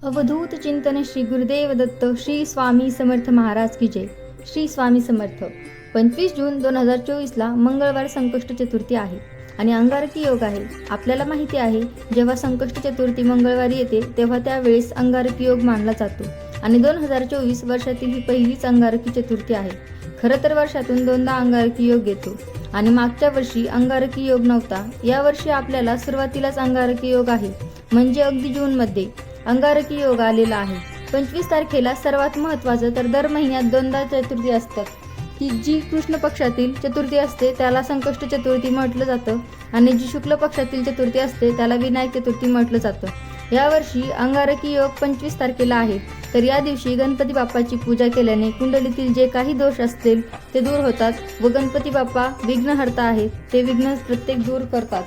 अवधूत चिंतन श्री गुरुदेव दत्त श्री स्वामी समर्थ महाराज की जय. श्री स्वामी समर्थ. 25 जून 2024ला मंगळवार संकष्ट चतुर्थी आहे आणि अंगारकी योग आहे. आपल्याला माहिती आहे, जेव्हा संकष्ट चतुर्थी मंगळवारी येते तेव्हा त्यावेळेस अंगारकी योग मानला जातो आणि 2024 वर्षातील ही पहिलीच अंगारकी चतुर्थी आहे. खरं तर वर्षातून दोनदा अंगारकी योग येतो आणि मागच्या वर्षी अंगारकी योग नव्हता. यावर्षी आपल्याला सुरुवातीलाच अंगारकी योग आहे, म्हणजे अगदी जूनमध्ये अंगारकी योग आलेला आहे. 25 तारखेला सर्वात महत्त्वाचं तर दर महिन्यात दोनदा चतुर्थी असतात. ती जी कृष्ण पक्षातील चतुर्थी असते त्याला संकष्ट चतुर्थी म्हटलं जातं आणि जी शुक्ल पक्षातील चतुर्थी असते त्याला विनायक चतुर्थी म्हटलं जातं. यावर्षी अंगारकी योग 25 तारखेला आहे, तर या दिवशी गणपती बाप्पाची पूजा केल्याने कुंडलीतील जे काही दोष असतील ते दूर होतात व गणपती बाप्पा विघ्नहर्ता आहेत, ते विघ्न प्रत्येक दूर करतात.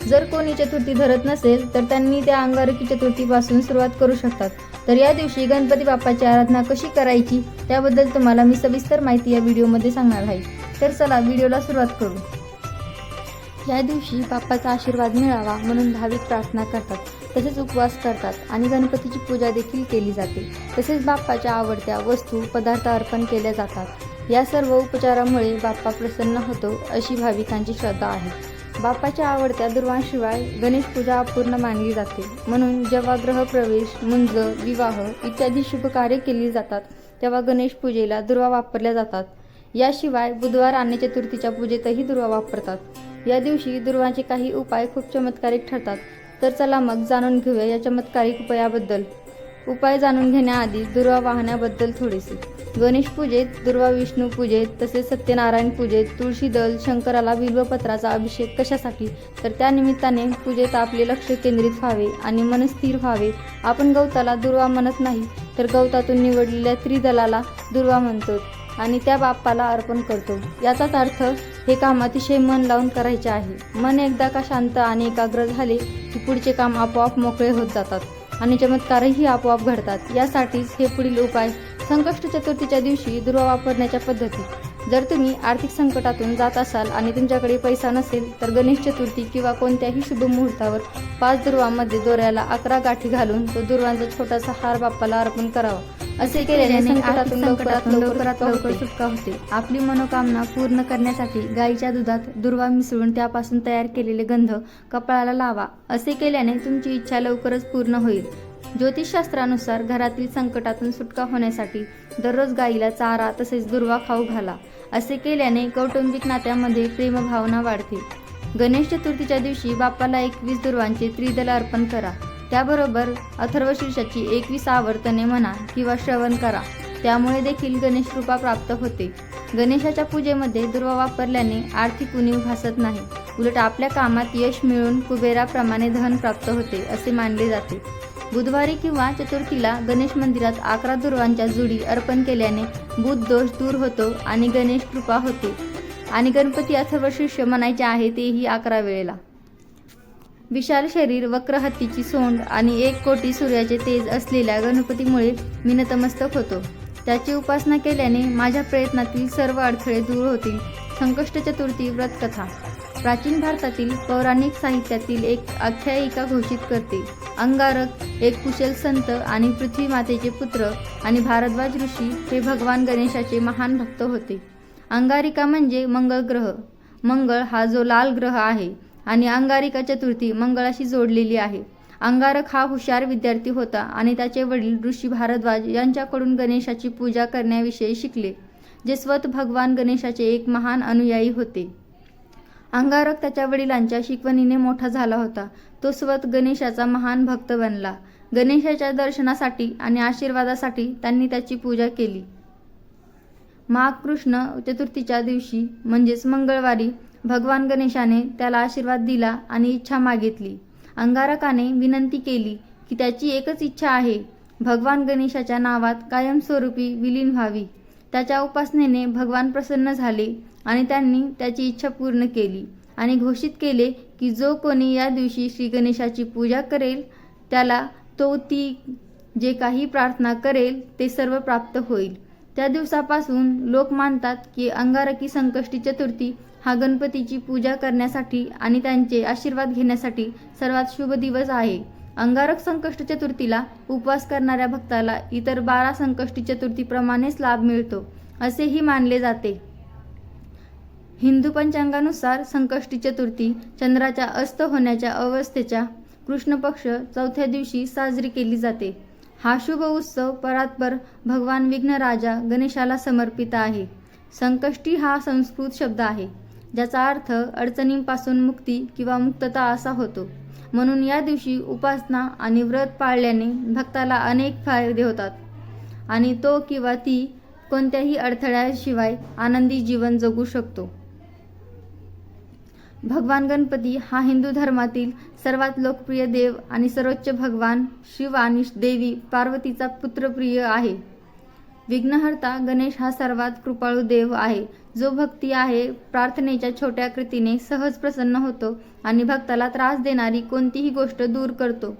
जर कोणी चतुर्थी धरत नसेल तर त्यांनी त्या अंगारकी चतुर्थीपासून सुरुवात करू शकतात. तर या दिवशी गणपती बाप्पाची आराधना कशी करायची त्याबद्दल तुम्हाला मी सविस्तर माहिती या व्हिडिओमध्ये सांगणार आहे. तर चला व्हिडिओला सुरुवात करू. या दिवशी बाप्पाचा आशीर्वाद मिळावा म्हणून भाविक प्रार्थना करतात, तसेच उपवास करतात आणि गणपतीची पूजा देखील केली जाते. तसेच बाप्पाच्या आवडत्या वस्तू पदार्थ अर्पण केले जातात. या सर्व उपचारामुळे बाप्पा प्रसन्न होतो अशी भाविकांची श्रद्धा आहे. बाप्पाच्या आवडत्या दुर्वांशिवाय गणेश पूजा अपूर्ण मानली जाते. म्हणून जेव्हा ग्रहप्रवेश, मुंज, विवाह इत्यादी शुभ कार्य केली जातात तेव्हा गणेश पूजेला दुर्वा वापरल्या जातात. याशिवाय बुधवार आणि चतुर्थीच्या पूजेतही दुर्वा वापरतात. या दिवशी दुर्वांचे काही उपाय खूप चमत्कारिक ठरतात. तर चला मग जाणून घेऊया या चमत्कारिक उपायाबद्दल. उपाय जाणून घेण्याआधी दुर्वा वाहण्याबद्दल थोडेसे. गणेश पूजेत, दुर्वा विष्णू पूजेत, तसेच सत्यनारायण पूजेत तुळशी दल, शंकराला बिल्वपत्राचा अभिषेक कशासाठी, तर त्या निमित्ताने पूजेत आपले लक्ष केंद्रित व्हावे आणि मन स्थिर व्हावे. आपण गवताला दुर्वा म्हणत नाही, तर गवतातून निवडलेल्या त्रिदलाला दुर्वा म्हणतो आणि त्या बाप्पाला अर्पण करतो. याचाच अर्थ हे काम अतिशय मन लावून करायचे आहे. मन एकदा का शांत आणि एकाग्र झाले की पुढचे काम आपोआप मोकळे होत जातात आणि चमत्कारही आपोआप घडतात. यासाठीच हे पुढील उपाय. संकष्ट चतुर्थीच्या दिवशी दुर्वा वापरण्याच्या पद्धती. जर तुम्ही आर्थिक संकटातून जात असाल आणि तुमच्याकडे पैसा नसेल तर गणेश चतुर्थी किंवा कोणत्याही शुभ मुहूर्तावर 5 दुर्वांमध्ये दोऱ्याला 11 गाठी घालून तो दुर्वांचा छोटासा हार बाप्पाला अर्पण करावा. असे केल्याने संकटातून लवकरात लवकर सुटका होते. आपली मनोकामना पूर्ण करण्यासाठी गाईच्या दुधात दुर्वा मिसळून त्यापासून तयार केलेले गंध कपाळाला लावा. असे केल्याने तुमची इच्छा लवकरच पूर्ण होईल. ज्योतिषशास्त्रानुसार घरातील संकटातून सुटका होण्यासाठी दररोज गाईला चारा तसेच दुर्वा खाऊ घाला. असे केल्याने कौटुंबिक नात्यामध्ये प्रेमभावना वाढते. गणेश चतुर्थीच्या दिवशी बाप्पाला 21 दुर्वांचे त्रिदल अर्पण करा. त्याबरोबर अथर्वशीर्षाची 21 आवर्तने म्हणा किंवा श्रवण करा. त्यामुळे देखील गणेश कृपा प्राप्त होते. गणेशाच्या पूजेमध्ये दुर्वा वापरल्याने आर्थिक उणीव भासत नाही, उलट आपल्या कामात यश मिळून कुबेराप्रमाणे धन प्राप्त होते असे मानले जाते. बुधवारी किंवा चतुर्थीला गणेश मंदिरात 11 दुर्वांच्या जुडी अर्पण केल्याने बुध दोष दूर होतो आणि गणेश कृपा होते. आणि गणपती अथर्वशीर्ष म्हणायचे आहे तेही 11 वेळेला. विशाल शरीर, वक्र हत्तीची सोंड आणि 1 कोटी सूर्याचे तेज असलेल्या गणपतीमुळे मी नतमस्तक होतो. त्याची उपासना केल्याने माझ्या प्रयत्नातील सर्व अडथळे दूर होतील. संकष्ट चतुर्थी व्रतकथा. प्राचीन भारतातील पौराणिक साहित्यातील एक आख्यायिका घोषित करते. अंगारक एक कुशल संत आणि पृथ्वी मातेचे पुत्र आणि भारद्वाज ऋषी हे भगवान गणेशाचे महान भक्त होते. अंगारिका म्हणजे मंगळ ग्रह. मंगळ हा जो लाल ग्रह आहे आणि अंगारिका चतुर्थी मंगळाशी जोडलेली आहे. अंगारक हा हुशार विद्यार्थी होता आणि त्याचे वडील ऋषी भारद्वाज यांच्याकडून गणेशाची पूजा करण्याविषयी शिकले, जे स्वतः भगवान गणेशाचे एक महान अनुयायी होते. अंगारक त्याच्या वडिलांच्या शिकवणीने मोठा झाला होता. तो स्वतः गणेशाचा महान भक्त बनला. गणेशाच्या दर्शनासाठी आणि आशीर्वादासाठी त्यांनी त्याची पूजा केली. माघ कृष्ण चतुर्थीच्या दिवशी म्हणजेच मंगळवारी भगवान गणेशाने त्याला आशीर्वाद दिला आणि इच्छा मागितली. अंगारकाने विनंती केली की त्याची एकच इच्छा आहे, भगवान गणेशाच्या नावात कायमस्वरूपी विलीन व्हावी. त्याच्या उपासनेने भगवान प्रसन्न झाले आणि त्यांनी त्याची इच्छा पूर्ण केली आणि घोषित केले की जो कोणी या दिवशी श्री गणेशाची पूजा करेल त्याला ती जे काही प्रार्थना करेल ते सर्व प्राप्त होईल. त्या दिवसापासून लोक मानतात की अंगारकी संकष्टी चतुर्थी हा गणपतीची पूजा करण्यासाठी आणि त्यांचे आशीर्वाद घेण्यासाठी सर्वात शुभ दिवस आहे. अंगारक संकष्ट चतुर्थीला उपवास करणाऱ्या भक्ताला इतर 12 संकष्टी चतुर्थीप्रमाणेच लाभ मिळतो असेही मानले जाते. हिंदू पंचांगानुसार संकष्टी चतुर्थी चंद्राच्या अस्त होण्याच्या अवस्थेच्या कृष्ण पक्ष 4थ्या दिवशी साजरी केली जाते. हा शुभ उत्सव परात्पर भगवान विघ्नराजा गणेशाला समर्पित आहे. संकष्टी हा संस्कृत शब्द आहे ज्याचा अर्थ अडचणींपासून मुक्ती किंवा मुक्तता असा होतो. म्हणून या दिवशी उपासना आणि व्रत पाळल्याने भक्ताला अनेक फायदे होतात आणि तो किंवा ती कोणत्याही अडथळ्याशिवाय आनंदी जीवन जगू शकतो. भगवान गणपती हा हिंदू धर्मातील सर्वात लोकप्रिय देव आणि सर्वोच्च भगवान शिव आणि देवी पार्वतीचा पुत्रप्रिय आहे. विघ्नहर्ता गणेश हा सर्वात कृपाळू देव आहे जो भक्ती आहे प्रार्थनेच्या छोट्या कृतीने सहज प्रसन्न होतो आणि भक्ताला त्रास देणारी कोणतीही गोष्ट दूर करतो.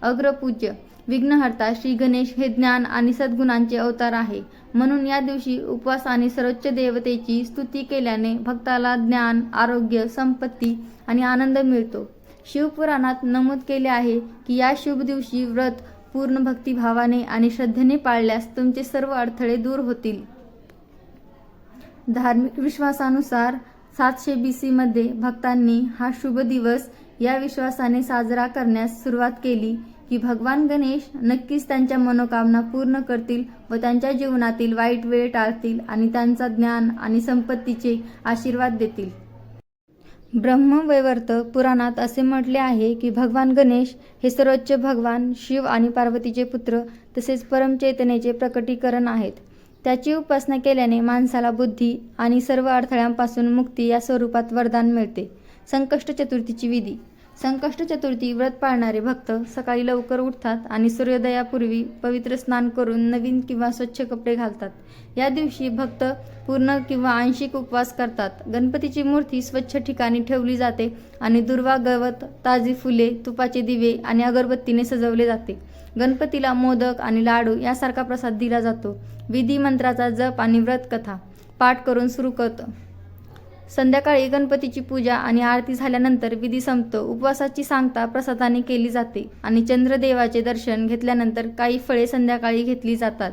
अग्रपूज्य विघ्नहर्ता श्री गणेश हे ज्ञान आणि सद्गुणांचे अवतार आहे. म्हणून या दिवशी उपवास आणि सर्वोच्च देवतेची स्तुती केल्याने भक्ताला ज्ञान, आरोग्य, संपत्ती आणि आनंद मिळतो. शिवपुराणात नमूद केले आहे की या शुभ दिवशी व्रत पूर्ण भक्तिभावाने आणि श्रद्धेने पाळल्यास तुमचे सर्व अडथळे दूर होतील. धार्मिक विश्वासानुसार 700 BC मध्ये भक्तांनी हा शुभ दिवस या विश्वासाने साजरा करण्यास सुरुवात केली की भगवान गणेश नक्कीच त्यांच्या मनोकामना पूर्ण करतील व त्यांच्या जीवनातील वाईट वेळ टाळतील आणि त्यांचा ज्ञान आणि संपत्तीचे आशीर्वाद देतील. ब्रह्मवैवर्त पुराणात असे म्हटले आहे की भगवान गणेश हे सर्वोच्च भगवान शिव आणि पार्वतीचे पुत्र तसेच परमचैतन्याचे प्रकटीकरण आहेत. त्याची उपासना केल्याने माणसाला बुद्धी आणि सर्व अडथळ्यांपासून मुक्ती या स्वरूपात वरदान मिळते. संकष्ट चतुर्थीची विधी. संकष्ट चतुर्थी व्रत पाळणारे भक्त सकाळी लवकर उठतात आणि सूर्योदयापूर्वी पवित्र स्नान करून नवीन किंवा स्वच्छ कपडे घालतात. या दिवशी भक्त पूर्ण किंवा आंशिक उपवास करतात. गणपतीची मूर्ती स्वच्छ ठिकाणी ठेवली जाते आणि दुर्वा, गवत, ताजी फुले, तुपाचे दिवे आणि अगरबत्तीने सजवले जाते. गणपतीला मोदक आणि लाडू यासारखा प्रसाद दिला जातो. विधी मंत्राचा जप आणि व्रत कथा पाठ करून सुरू करतो. संध्याकाळी गणपतीची पूजा आणि आरती झाल्यानंतर विधी संपतो. उपवासाची सांगता प्रसादाने केली जाते आणि चंद्रदेवाचे दर्शन घेतल्यानंतर काही फळे संध्याकाळी घेतली जातात.